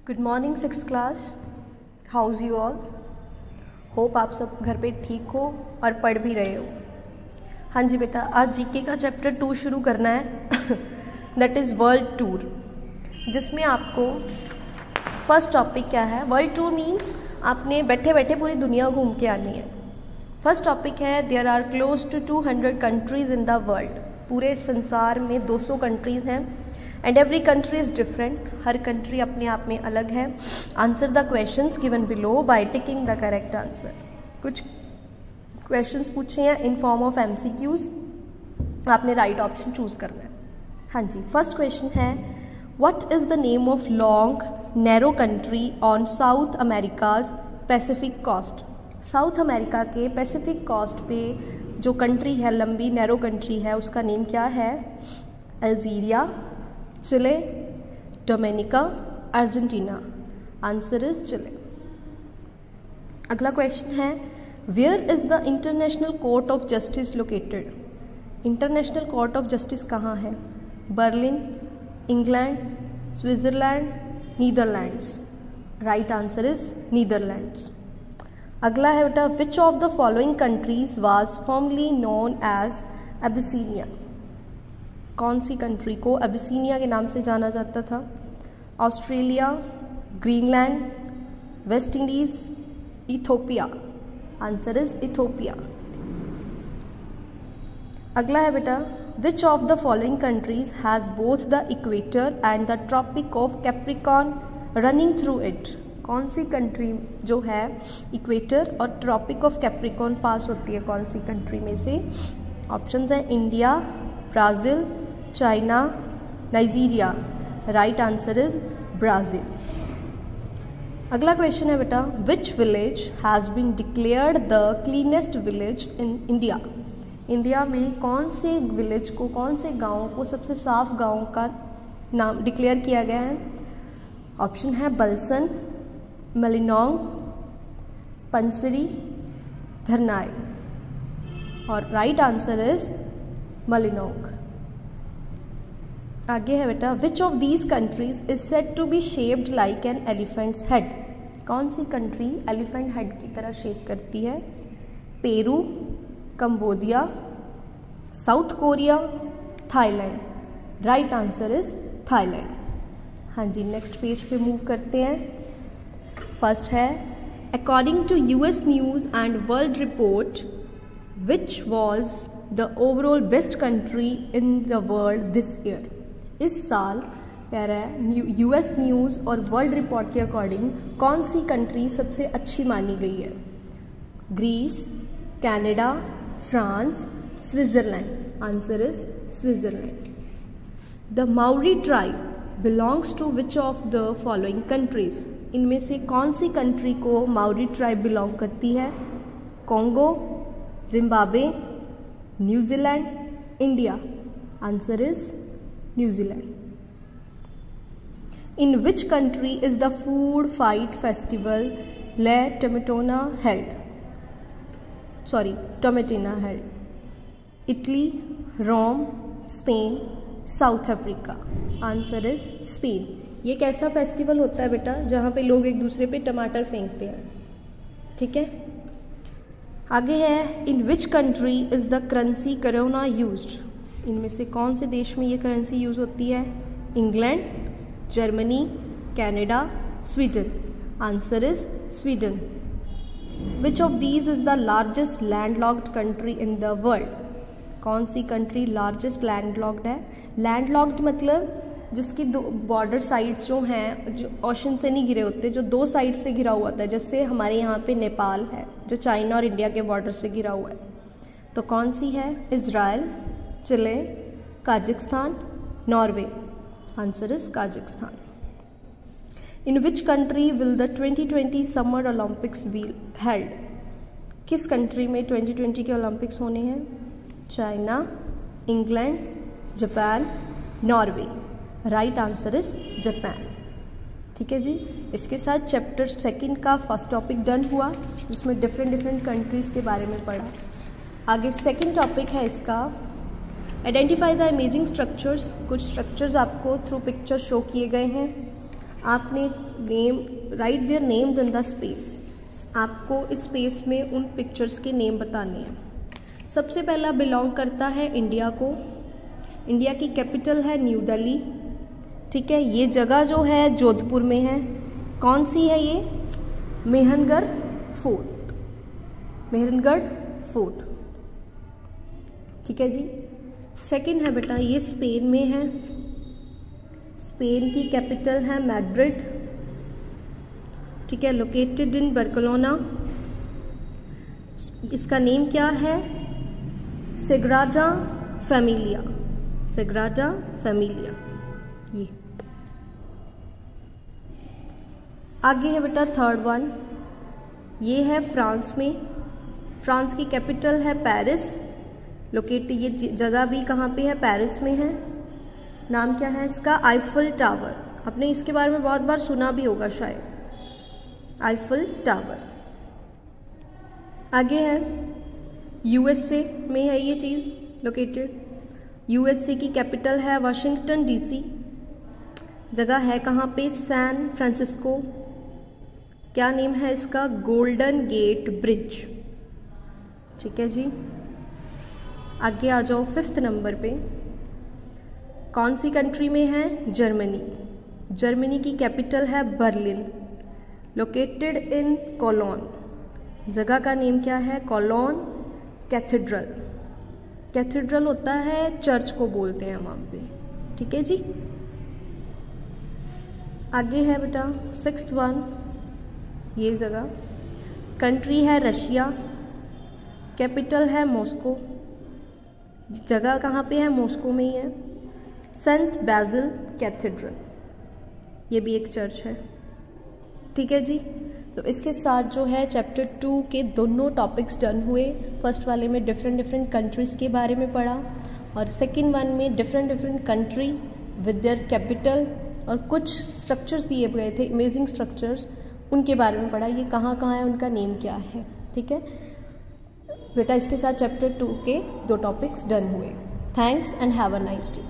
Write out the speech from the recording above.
Good morning sixth class, how's you all. Hope आप सब घर पे ठीक हो और पढ़ भी रहे हो। हाँ जी बेटा, आज जीके का चैप्टर 2 शुरू करना है दैट इज़ वर्ल्ड टूर, जिसमें आपको फर्स्ट टॉपिक क्या है। वर्ल्ड टूर मीन्स आपने बैठे बैठे पूरी दुनिया घूम के आनी है। फर्स्ट टॉपिक है there are close to 200 countries in the world. पूरे संसार में 200 कंट्रीज़ हैं and every country is different. हर कंट्री अपने आप में अलग है। Answer the questions given below by ticking the correct answer. कुछ क्वेश्चंस पूछे हैं इन फॉर्म ऑफ MCQs, आपने राइट ऑप्शन चूज करना है। हाँ जी, फर्स्ट क्वेश्चन है what is the name of long narrow country on South America's Pacific coast. South America के पैसिफिक कोस्ट पे जो कंट्री है, लंबी नैरो कंट्री है, उसका नेम क्या है। Algeria, Chile, Dominica, Argentina. Answer is Chile. अगला क्वेश्चन है where is the International Court of Justice located. International Court of Justice कहाँ है। Berlin, England, Switzerland, Netherlands. Right answer is Netherlands. अगला है बेटा which of the following countries was formally known as Abyssinia. कौन सी country को अबिसीनिया के नाम से जाना जाता था। Australia, Greenland, West Indies, Ethiopia. Answer is Ethiopia. अगला है बेटा which of the following countries has both the equator and the tropic of Capricorn running through it. कौन सी कंट्री जो है इक्वेटर और ट्रॉपिक ऑफ कैप्रिकॉर्न पास होती है, कौन सी कंट्री में से। ऑप्शंस हैं India, Brazil, China, Nigeria. Right answer is Brazil. अगला क्वेश्चन है बेटा which village has been declared the cleanest village in India. India में कौन से विलेज को, कौन से गांव को सबसे साफ गांव का नाम डिक्लेयर किया गया है। ऑप्शन है बलसन, मलिनोंग, पंसरी, धरनाई। और राइट आंसर इज मलिनोंग। आगे है बेटा which of these countries is said to be shaped like an elephant's head. कौन सी कंट्री एलिफेंट हेड की तरह शेप करती है। Peru, Cambodia, South Korea, Thailand. Right answer is Thailand. हाँ जी, नेक्स्ट पेज पे मूव करते हैं। फर्स्ट है according to US news and world report which was the overall best country in the world this year. इस साल कह रहा है US न्यूज़ और वर्ल्ड रिपोर्ट के अकॉर्डिंग कौन सी कंट्री सबसे अच्छी मानी गई है। Greece, Canada, France, Switzerland. Answer is Switzerland. The Maori tribe belongs to which of the following countries. इनमें से कौन सी कंट्री को माउरी ट्राइब बिलोंग करती है। Congo, Zimbabwe, New Zealand, India. Answer is New Zealand. In which country is the food fight festival La Tomatina held. Italy, Rome, Spain, South Africa. Answer is Spain. ये कैसा festival होता है बेटा जहाँ पे लोग एक दूसरे पे टमाटर फेंकते हैं, ठीक है। आगे है in which country is the currency krona used. इनमें से कौन से देश में ये करेंसी यूज होती है। England, Germany, Canada, Sweden. Answer is Sweden. Which of these is the largest landlocked country in the world. कौन सी कंट्री लार्जेस्ट लैंडलॉक्ड है। लैंडलॉक्ड मतलब जिसकी दो बॉर्डर साइड्स जो हैं, जो ओशन से नहीं घिरे होते, जो दो साइड से घिरा हुआ होता है, जैसे हमारे यहाँ पे नेपाल है जो चाइना और इंडिया के बॉर्डर से घिरा हुआ है। तो कौन सी है। Israel, Chile, Kazakhstan, Norway. Answer is Kazakhstan. In which country will the 2020 summer Olympics be held. किस कंट्री में 2020 के ओलंपिक्स होने हैं। China, England, Japan, Norway. Right answer is Japan. ठीक है जी, इसके साथ चैप्टर 2 का फर्स्ट टॉपिक डन हुआ, जिसमें डिफरेंट कंट्रीज़ के बारे में पढ़ा। आगे सेकंड टॉपिक है इसका आइडेंटिफाई द इमेजिंग स्ट्रक्चर्स। कुछ स्ट्रक्चर्स आपको थ्रू पिक्चर शो किए गए हैं। आपने right their names in the space, आपको इस स्पेस में उन पिक्चर्स के नेम बताने हैं। सबसे पहला बिलोंग करता है इंडिया को, इंडिया की कैपिटल है न्यू दिल्ली, ठीक है। ये जगह जो है जोधपुर में है, कौन सी है ये? मेहनगढ़ फोर्ट, मेहनगढ़ फोर्ट, ठीक है जी। सेकंड है बेटा, ये स्पेन में है, स्पेन की कैपिटल है मैड्रिड, ठीक है, लोकेटेड इन बार्सिलोना। इसका नेम क्या है? सेग्राडा फैमिलिया, सेग्राडा फैमिलिया। ये आगे है बेटा थर्ड वन, ये है फ्रांस में, फ्रांस की कैपिटल है पेरिस, लोकेटेड, ये जगह भी कहाँ पे है? पेरिस में है। नाम क्या है इसका? आईफल टावर, आपने इसके बारे में बहुत बार सुना भी होगा शायद, आईफल टावर। आगे है यूएसए में है ये चीज़ लोकेटेड, यूएसए की कैपिटल है वाशिंगटन डीसी, जगह है कहाँ पे? San Francisco. क्या नेम है इसका? गोल्डन गेट ब्रिज, ठीक है जी। आगे आ जाओ फिफ्थ नंबर पे, कौन सी कंट्री में है? जर्मनी, जर्मनी की कैपिटल है बर्लिन, लोकेटेड इन कोलोन, जगह का नेम क्या है? कोलोन कैथेड्रल, कैथेड्रल होता है चर्च को बोलते हैं वहाँ पे, ठीक है जी। आगे है बेटा सिक्स्थ वन, ये जगह, कंट्री है रशिया, कैपिटल है मॉस्को, जगह कहाँ पे है? मॉस्को में ही है। सेंट बेसिल कैथेड्रल, ये भी एक चर्च है, ठीक है जी। तो इसके साथ जो है चैप्टर 2 के दोनों टॉपिक्स डन हुए। फर्स्ट वाले में डिफरेंट कंट्रीज़ के बारे में पढ़ा, और सेकंड वन में different country with their capital, और कुछ स्ट्रक्चर्स दिए गए थे, इमेजिंग स्ट्रक्चर्स, उनके बारे में पढ़ा, ये कहाँ कहाँ है, उनका नेम क्या है, ठीक है बेटा। इसके साथ चैप्टर 2 के 2 टॉपिक्स डन हुए। Thanks and have a nice day.